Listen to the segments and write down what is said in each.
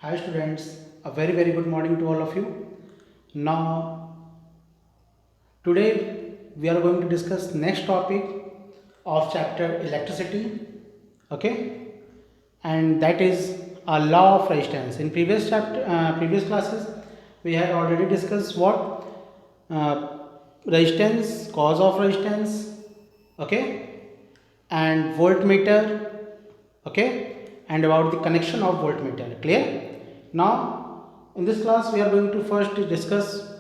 Hi students, a very good morning to all of you. Now today we are going to discuss next topic of chapter electricity, okay? And that is a law of resistance. In previous classes we had already discussed what resistance, cause of resistance, okay? And voltmeter, okay, and about the connection of voltmeter. Clear? Now in this class we are going to first discuss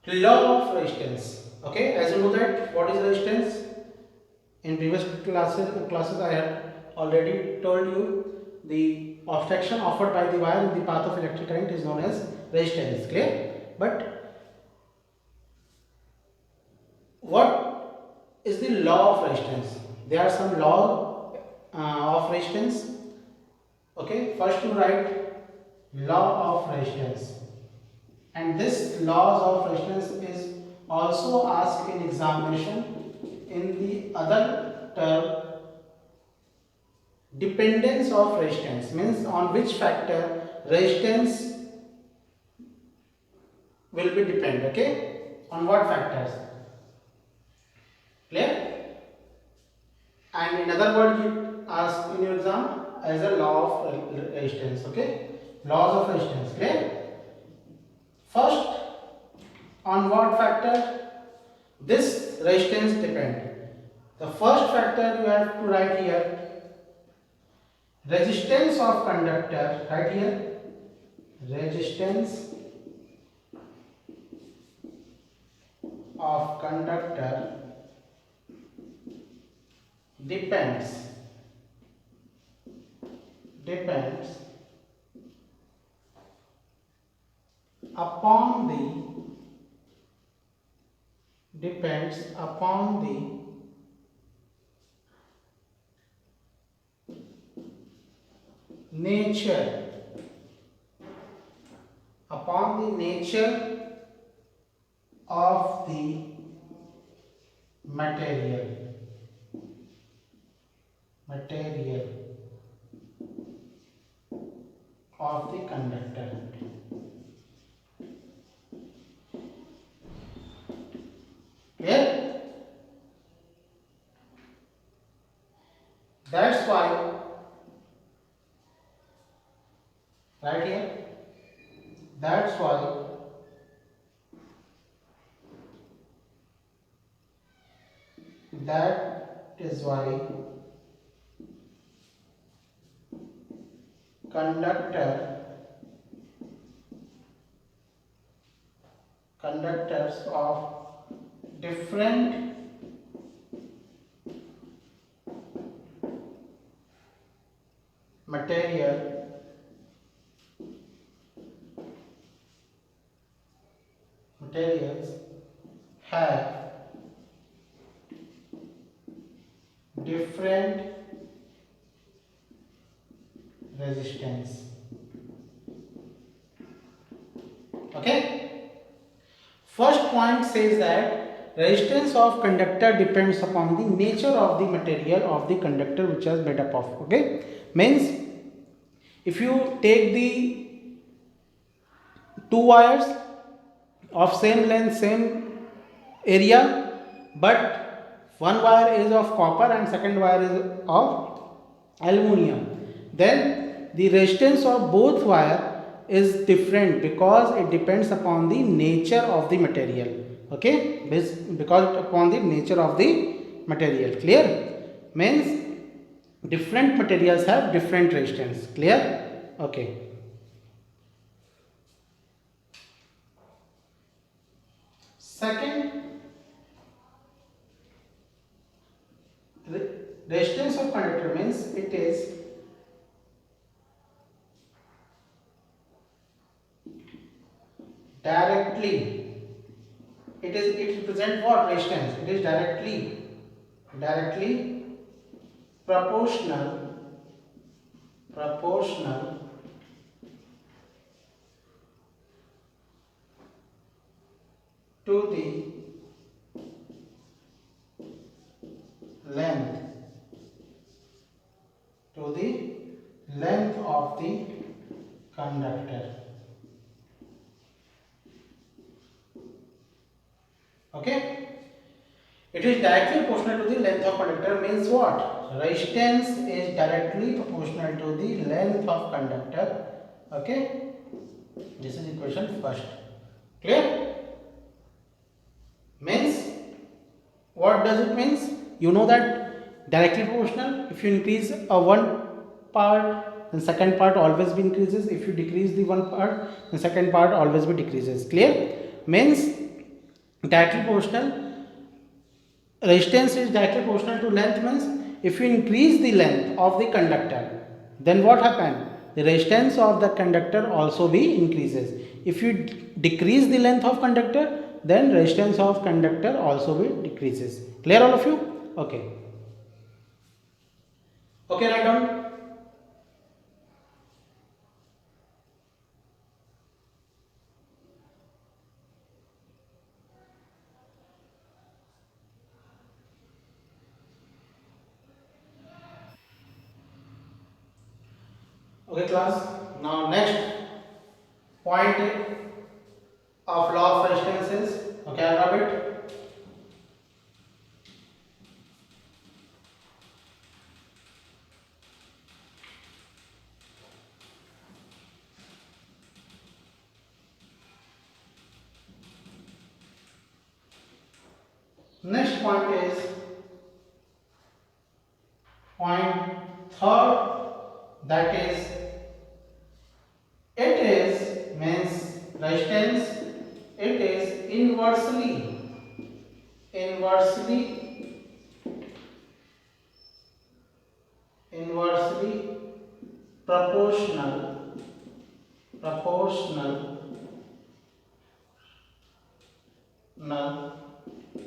law of resistance. Okay, as you know that what is resistance. In previous classes I had already told you the obstruction offered by the wire in the path of electric current is known as resistance. Clear? But what is the law of resistance? There are some law of resistance. Okay, first you write law of resistance, and this laws of resistance is also asked in examination in the other term. Dependence of resistance means on which factor resistance will be depend. Okay, on what factors? Clear? And in other words, you ask in your exam as a law of resistance. Okay, laws of resistance. Clear? First, on what factor this resistance depend? The first factor you have to write here, resistance of conductor. Right here, resistance of conductor depends upon the nature of the material of the conductor. Clear? That's why right here, that's why that is why conductors of different materials have different resistance. Okay, first point says that resistance of conductor depends upon the nature of the material of the conductor which is made up of. Okay, means if you take the two wires of same length, same area, but one wire is of copper and second wire is of aluminium, then the resistance of both wire is different because it depends upon the nature of the material. Okay, because upon the nature of the material. Clear? Means different materials have different resistance. Clear? Okay. Second, resistance of conductor means it is directly, it represents what resistance? It is directly proportional to the length of the conductor. Okay. It is directly proportional to the length of conductor means what? Resistance is directly proportional to the length of conductor. Okay. This is equation first. Clear? Means what does it means? You know that directly proportional. If you increase a one part, then second part always be increases. If you decrease the one part, then second part always be decreases. Clear? Means directly proportional. Resistance is directly proportional to length means if you increase the length of the conductor, then what happen? The resistance of the conductor also be increases. If you decrease the length of conductor, then resistance of conductor also be decreases. Clear all of you? Okay. Okay, write down. Okay, class. Now next point of law of resistance is, okay, I'll rub it. Next point is point third, that is it is means resistance, it is inversely proportional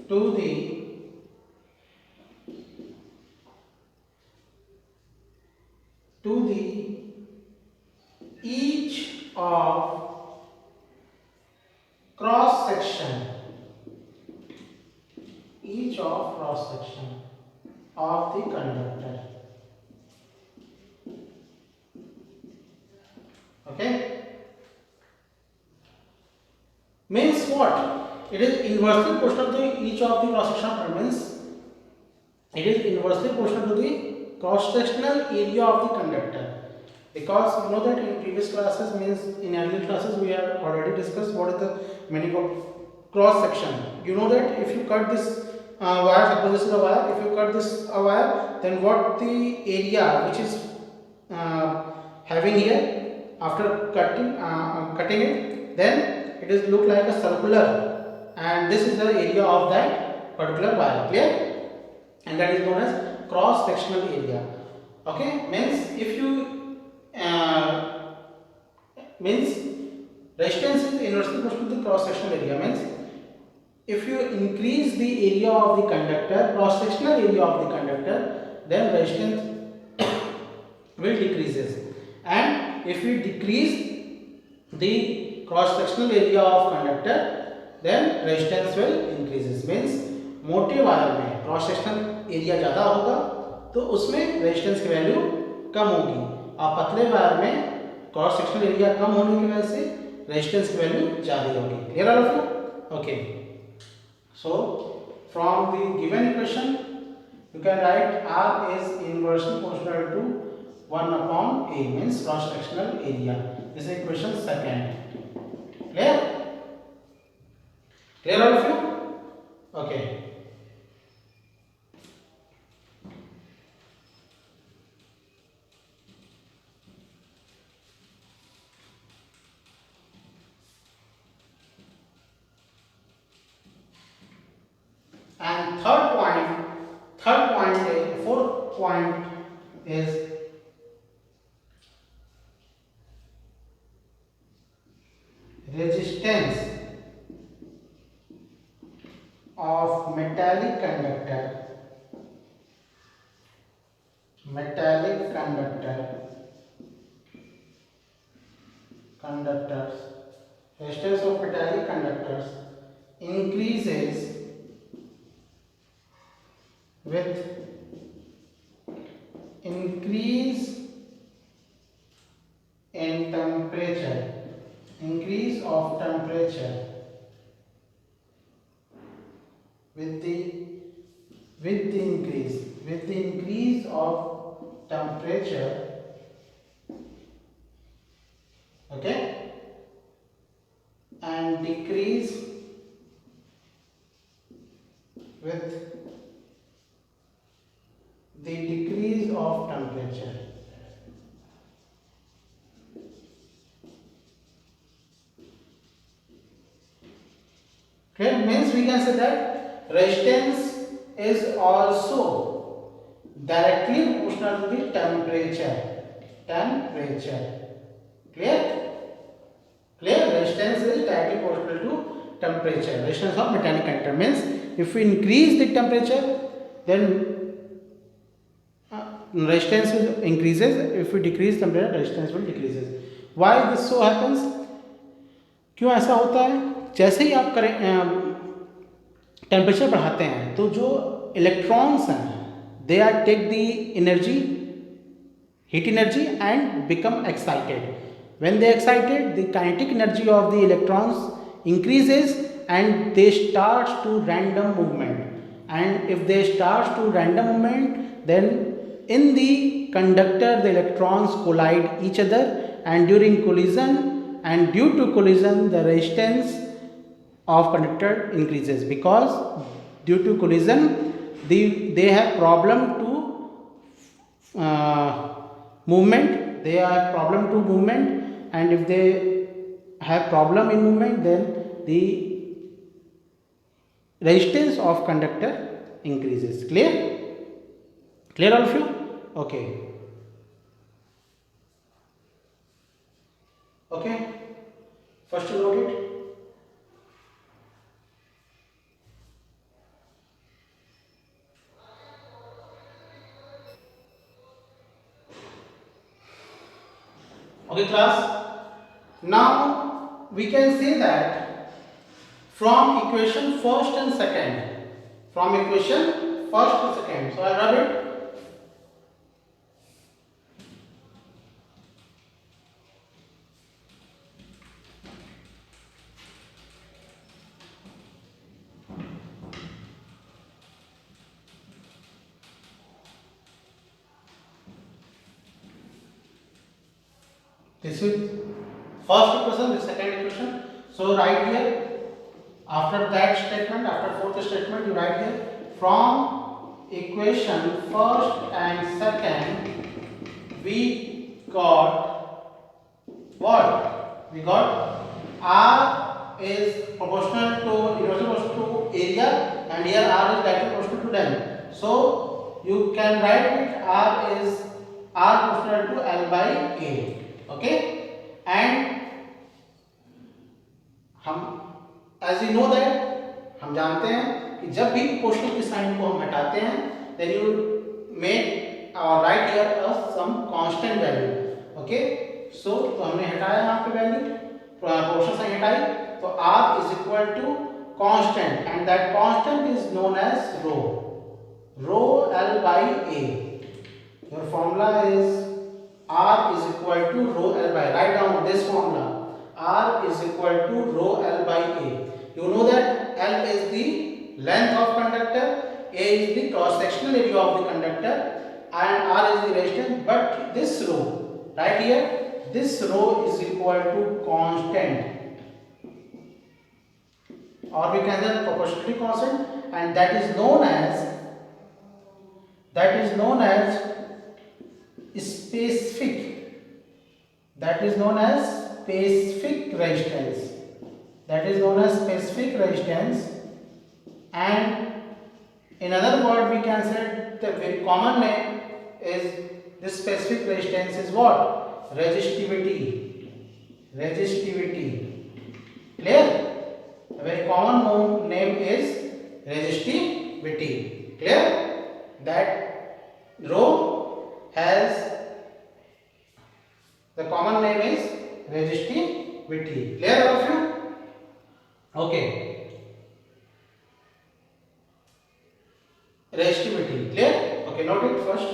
to the each of cross section of the conductor. Okay, means what? It is inversely proportional to each of the cross section means it is inversely proportional to the cross sectional area of the conductor. Because you know that in previous classes means in earlier classes we have already discussed what is the meaning of cross section. You know that if you cut this wire, suppose this is a wire, if you cut this wire, then what the area which is having here after cutting it, then it is look like a circular, and this is the area of that particular wire. Clear? And that is known as cross sectional area. Okay, means if you means resistance is inversely proportional to the cross sectional area means if you increase the area of the conductor, cross sectional area of the conductor, then resistance will decreases, and if we decrease the cross sectional area of conductor, then resistance will increases. means मोटे wire में cross sectional area ज़्यादा होगा तो उसमें resistance की value कम होगी, और पतले वायर में क्रॉस सेक्शनल एरिया कम होने की वजह से रेजिस्टेंस की वैल्यू ज़्यादा होगी. Clear all of you? Okay, so from the given equation you can write R is inversely proportional to 1 upon A means cross sectional area. This is equation second. Clear? Clear all of you? Okay. And fourth point is resistance of metallic conductors. Resistance of metallic conductors increases with increase in temperature. with the increase of temperature, okay, and decrease with the decrease of temperature. Okay, means we can say that resistance is also directly proportional to the temperature. Clear? Clear? Resistance is directly proportional to temperature. Resistance of metallic conductor means if we increase the temperature, then resistance will increases. If we decrease temperature, resistance will decreases. Why this so happens? क्यों ऐसा होता है? जैसे ही आप करें temperature बढ़ाते हैं तो जो इलेक्ट्रॉन्स हैं they are take the energy, heat energy, and become excited. When they excited, the kinetic energy of the electrons increases and they starts to random movement. And if they starts to random movement, then in the conductor the electrons collide each other, and during collision and due to collision the resistance of conductor increases, because due to collision they have problem to movement, they have problem to movement, and if they have problem in movement, then the resistance of conductor increases. Clear all of you? Okay, first you note it. Okay class, now we can say that from equation first and second, so I rub it. This is first equation, this second equation. So write here, after that statement, after fourth statement, you write here from equation first and second we got what? We got R is proportional to area, and here R is directly proportional to length. So you can write it R proportional to L by A. Okay, and हम as you know that हम जानते हैं कि जब भी proportional के sign को हम हटाते हैं then you make or write here some constant value. Okay, so तो हमने हटाया यहाँ पे वैल्यू, proportional साइन हटाई, तो R is equal to constant, and that constant is known as rho L by A. Your formula is R is equal to rho L by, write down this formula, R is equal to rho L by A. You know that L is the length of conductor, A is the cross sectional area of the conductor, and R is the resistance. But this rho right here, this rho is equal to constant, or we can say proportionality constant, and that is known as specific, that is known as specific resistance, and in other word we can say the very common name is this specific resistance is what? Resistivity. Clear? A very common name is resistivity. Clear? That rho has the common name is resistivity. Clear all of you? Okay. Resistivity. Clear? Okay, note it first.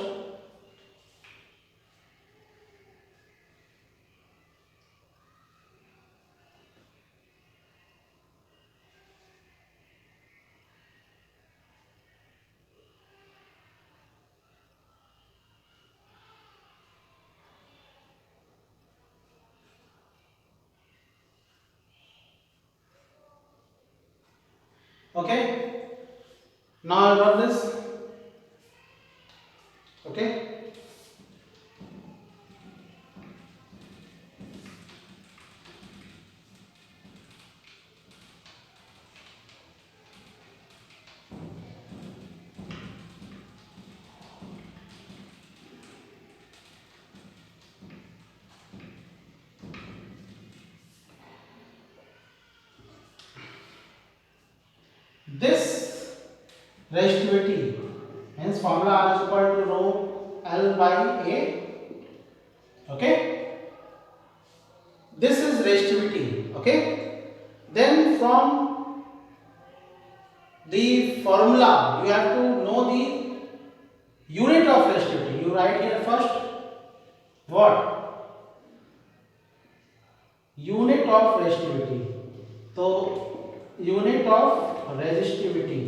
Okay. Now I got this. Okay. This resistivity, hence formula R is equal to rho L by A. Okay. This is resistivity. Okay. Then from the formula you have to know the unit of resistivity. You write here first what? Unit of resistivity. So unit of resistivity,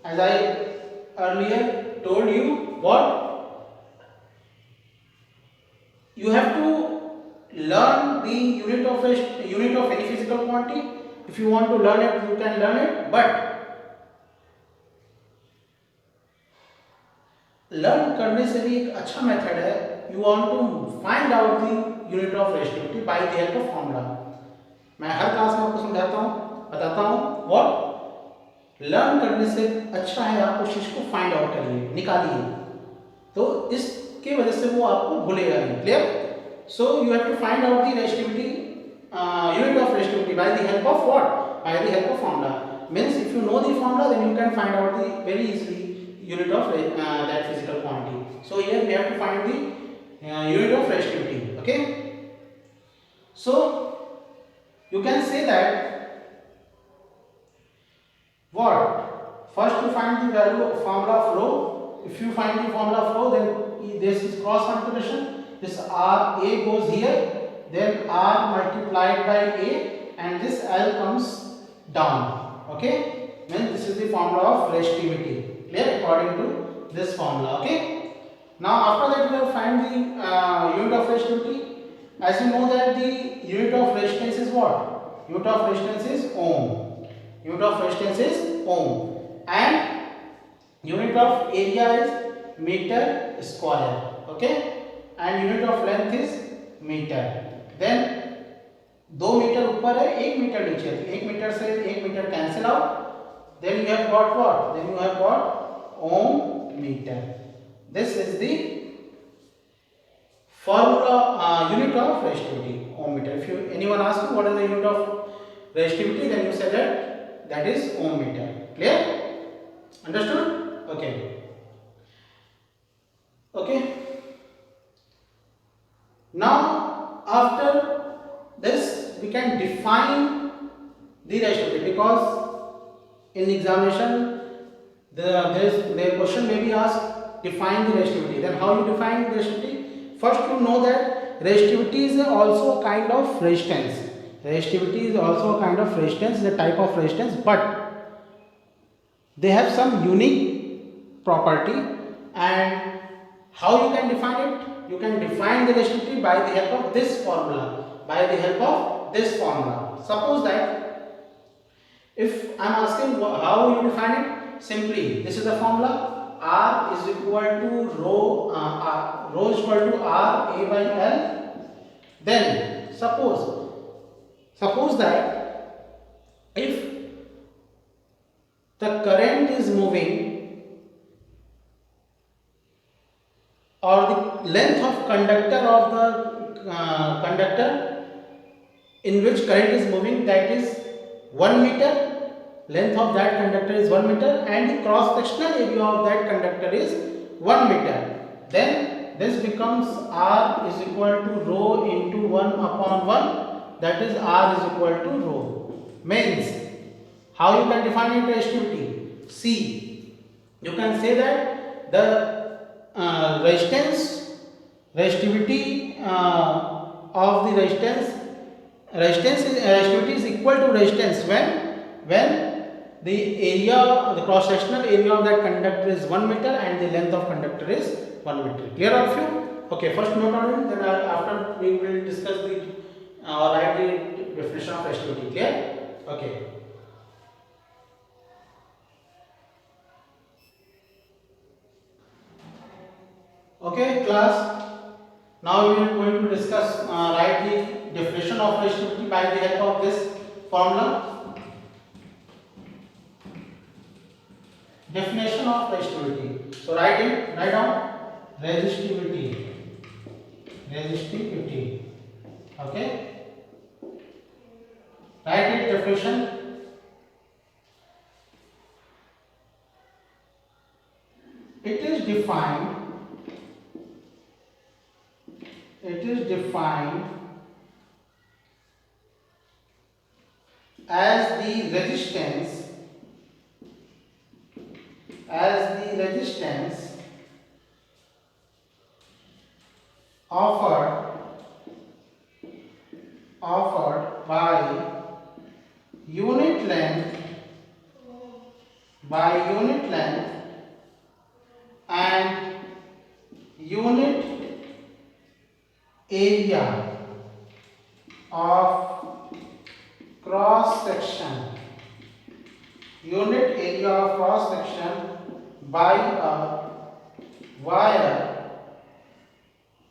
as I earlier told you, what you have to learn the unit of any physical quantity. If you want to learn it, you can learn it, but learn करने से भी एक अच्छा method है. You want to find out the unit of resistivity by the help of formula. मैं हर class में आपको समझाता हूँ, बताता हूँ. व्हाट लर्न करने से अच्छा है आप उस चीज को फाइंड आउट करिए, निकालिए, तो इसके वजह से वो आपको भूलेगा नहीं. Clear? So you have to find out the resistivity unit of resistivity by the help of what? By the help of formula. Means if you know the formula, then you can find out the very easily unit of that physical quantity. So here we have to find the unit of resistivity. Okay. So you can say that what? First to find the value of formula of rho. If you find the formula of rho, then this is cross multiplication. This R A goes here. Then R multiplied by A, and this L comes down. Okay, then this is the formula of resistivity. Clear? According to this formula. Okay. Now after that we will find the unit of resistivity. As you know that the unit of resistance is what? Unit of resistance is ohm. Unit of resistance is ohm, and unit of area is meter square. Okay, and unit of length is meter. Then 2 metre ऊपर है, 1 metre नीचे है, 1 metre से 1 metre cancel out. Then you have got what? Then you have got ohm metre. This is the formula unit of resistivity, ohm meter. If you anyone asks you what is the unit of resistivity, then you say that is ohm meter. Clear? Understood? Okay. Okay. Now after this we can define the resistivity, because in examination the question may be asked define the resistivity. Then how you define the resistivity? First you know that resistivity is also a kind of resistance. Resistivity is also a kind of resistance, the type of resistance, but they have some unique property. And how you can define it? You can define the resistivity by the help of this formula. By the help of this formula. Suppose that if I am asking how you define it, simply this is the formula. R is equal to rho is equal to R A by L. Then suppose that if the current is moving, or the length of conductor of the conductor in which current is moving, that is 1 meter, length of that conductor is 1 meter, and the cross sectional area of that conductor is 1 meter, then this becomes R is equal to rho into 1 upon 1, that is R is equal to rho. Means how you can define it resistivity? See, you can say that the resistivity of the resistivity is equal to resistance when the area, the cross sectional area of that conductor is 1 meter and the length of conductor is 1 meter. Clear all of you? Okay, first note on it, then after we will discuss the write the definition of resistivity. Clear? Okay. Okay, class. Now we are going to discuss write the definition of resistivity by the help of this formula. Definition of resistivity. So write it. Write down resistivity. Resistivity. Okay. Write it definition. It is defined. It is defined as the resistance offered by unit length and unit area of cross section by a wire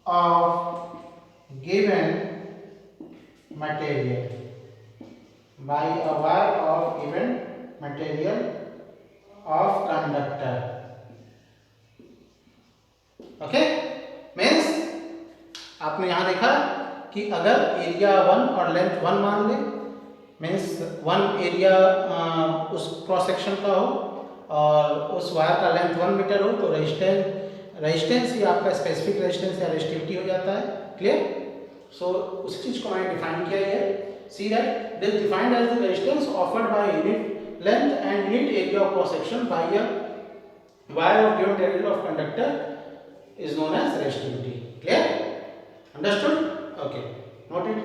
of given material of conductor. Okay means आपने यहां देखा कि अगर area 1 और length 1 मान ले, means 1 area उस cross section का हो और उस वायर का लेंथ 1 मीटर हो, तो रेजिस्टेंस ही आपका स्पेसिफिक रेजिस्टेंस या रेजिस्टिविटी हो जाता है। क्लियर? सो उस चीज को मैंने डिफाइन किया है। See that this defined as the resistance offered by unit length and unit area of cross section by a wire of given material of conductor is known as resistivity. Clear? Understood? Okay. Note it.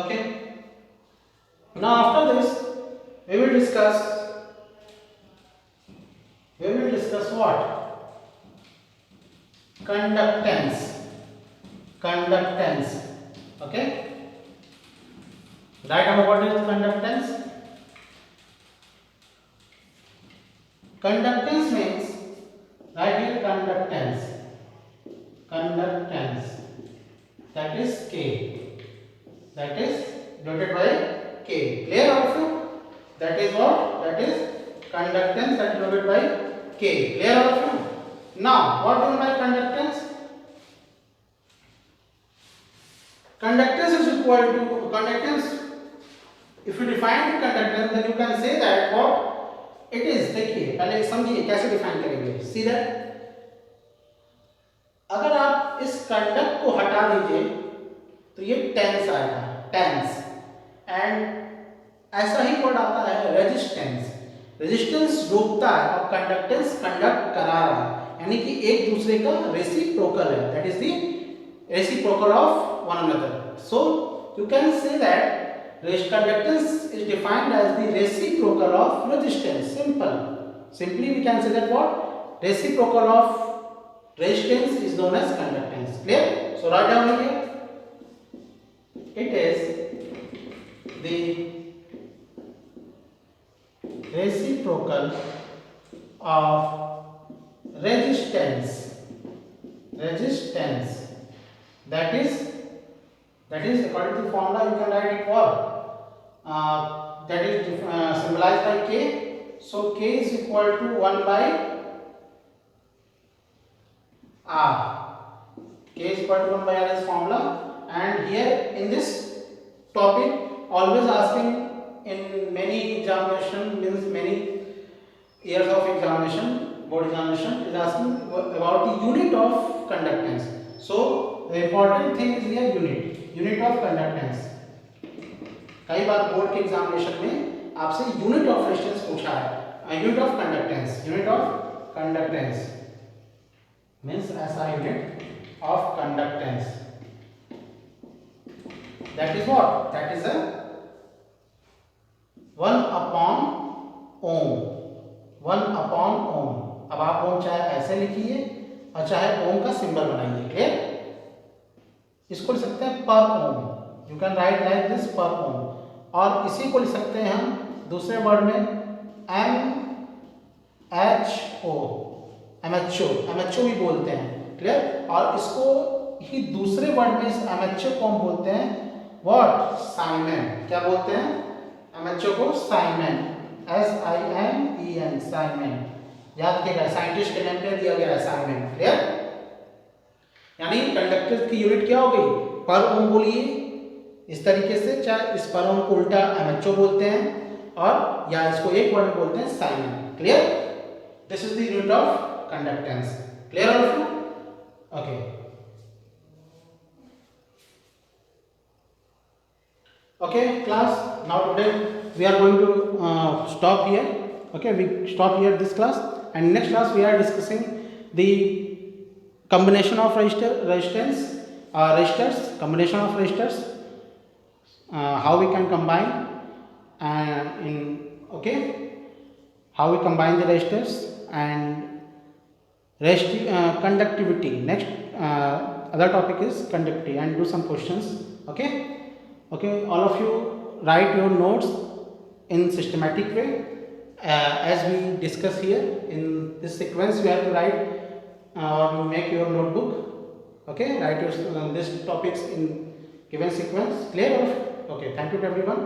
Okay. Now after this we will discuss what? Conductance. Okay. Write down what is conductance. Conductance means, write here conductance. That is K. That is denoted by K. Clear all of you? That is what? That is conductance, that is denoted by K. Clear all of you? Now, what do you mean by conductance? Conductance is equal to conductance. If you define the conductance, then you can say that what it is. देखिए पहले समझिए कैसे define करेंगे। See that अगर आप इस conduct को हटा दीजिए तो ये टेंस आएगा, टेंस। एंड ऐसा ही वर्ड आता है रेजिस्टेंस। रेजिस्टेंस रोकता है और कंडक्टेंस कंडक्ट करा रहा है, यानी कि एक दूसरे का रेसिप्रोकल है। That is the reciprocal of one another. So you can say that conductance is defined as the reciprocal of resistance. Simply we can say that what? Reciprocal of resistance is known as conductance. Clear? So write down here. It is the reciprocal of resistance. That is according to the formula you can write it what? That is symbolized by K. So K is equal to 1 by R. K is equal to 1 by R is formula. And here in this topic, always asking in many examination, means many years of examination, board examination is asking about the unit of conductance. So the important thing is here unit of conductance. कई बार board के examination में आपसे unit of resistance पूछा है। Unit of conductance means ऐसा unit of conductance, that is what? That is 1 upon ohm. अब आप ओम चाहे ऐसे लिखिए और चाहे ओम का सिंबल बनाइए। क्लियर? इसको लिख सकते हैं पर ohm, you can write like this पर ओम। और इसी को लिख सकते हैं हम दूसरे वर्ड में MHO, MHO भी बोलते हैं। क्लियर? और इसको ही दूसरे वर्ड में इस MHO को हम बोलते हैं व्हाट? साइमन। क्या बोलते हैं? MHO को साइमन, SIMEN, साइमन। याद रखिएगा, साइंटिस्ट के नाम पे दिया गया है साइमन। क्लियर? यानी कंडक्टर की यूनिट क्या हो गई? पर ओम बोलिए इस तरीके से, चाहे इस पर ओम को उल्टा MHO बोलते हैं और या इसको एक वर्ड में बोलते हैं Simon. Clear? This is the unit of conductance. Clear all of you? Okay. Okay class, now today we are going to stop here. Okay, we stop here this class, and next class we are discussing the combination of resistors, combination of resistors, how we can combine in, okay, how we combine the resistors and conductivity. Next other topic is conductivity, and do some questions. Okay. Okay, all of you write your notes in systematic way as we discuss here. In this sequence you have to write or make your notebook. Okay, write your these topics in given sequence. Clear? Okay, thank you to everyone.